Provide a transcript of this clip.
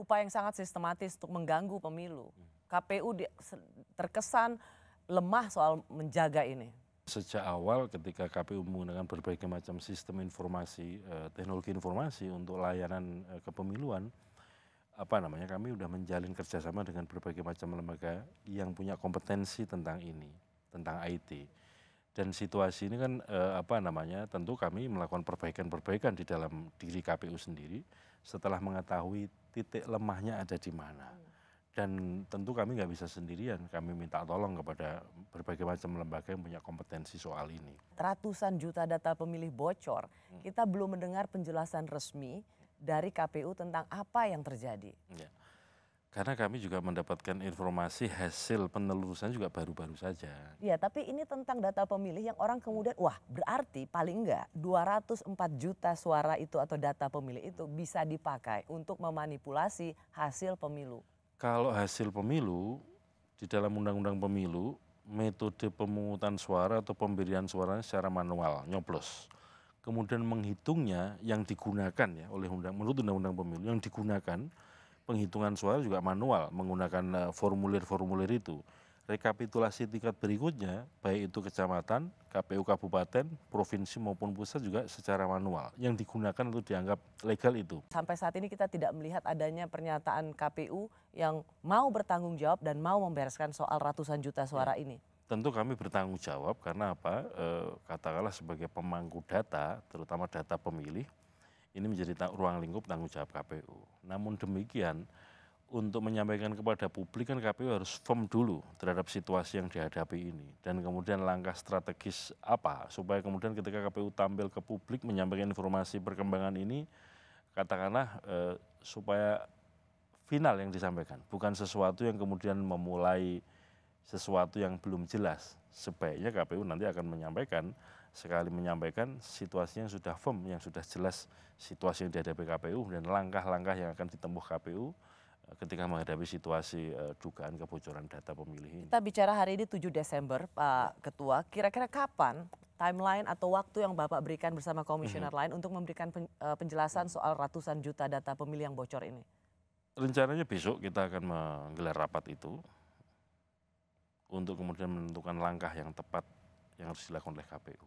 Upaya yang sangat sistematis untuk mengganggu pemilu. KPU terkesan lemah soal menjaga ini. Sejak awal ketika KPU menggunakan berbagai macam sistem informasi, teknologi informasi untuk layanan kepemiluan, kami sudah menjalin kerjasama dengan berbagai macam lembaga yang punya kompetensi tentang ini, tentang IT. Dan situasi ini kan tentu kami melakukan perbaikan-perbaikan di dalam diri KPU sendiri setelah mengetahui titik lemahnya ada di mana. Dan tentu kami nggak bisa sendirian, kami minta tolong kepada berbagai macam lembaga yang punya kompetensi soal ini. Ratusan juta data pemilih bocor, kita belum mendengar penjelasan resmi dari KPU tentang apa yang terjadi. Ya. Karena kami juga mendapatkan informasi hasil penelusuran juga baru-baru saja. Iya, tapi ini tentang data pemilih yang orang kemudian, wah berarti paling enggak 204 juta suara itu atau data pemilih itu bisa dipakai untuk memanipulasi hasil pemilu. Kalau hasil pemilu, di dalam undang-undang pemilu, metode pemungutan suara atau pemberian suaranya secara manual, nyoblos. Kemudian menghitungnya yang digunakan ya oleh menurut undang-undang pemilu, yang digunakan penghitungan suara juga manual menggunakan formulir-formulir itu. Rekapitulasi tingkat berikutnya, baik itu kecamatan, KPU kabupaten, provinsi maupun pusat juga secara manual. Yang digunakan untuk dianggap legal itu. Sampai saat ini kita tidak melihat adanya pernyataan KPU yang mau bertanggung jawab dan mau membereskan soal ratusan juta suara ini. Tentu kami bertanggung jawab karena katakanlah sebagai pemangku data, terutama data pemilih, ini menjadi ruang lingkup tanggung jawab KPU. Namun demikian, untuk menyampaikan kepada publik kan KPU harus firm dulu terhadap situasi yang dihadapi ini. Dan kemudian langkah strategis apa supaya kemudian ketika KPU tampil ke publik menyampaikan informasi perkembangan ini, katakanlah supaya final yang disampaikan. Bukan sesuatu yang kemudian memulai sesuatu yang belum jelas. Sebaiknya KPU nanti akan menyampaikan, sekali menyampaikan situasi yang sudah firm, yang sudah jelas situasi yang dihadapi KPU dan langkah-langkah yang akan ditempuh KPU ketika menghadapi situasi dugaan kebocoran data pemilih ini. Kita bicara hari ini 7 Desember, Pak Ketua. Kira-kira kapan timeline atau waktu yang Bapak berikan bersama komisioner lain untuk memberikan penjelasan soal ratusan juta data pemilih yang bocor ini? Rencananya besok kita akan menggelar rapat itu untuk kemudian menentukan langkah yang tepat yang harus dilakukan oleh KPU.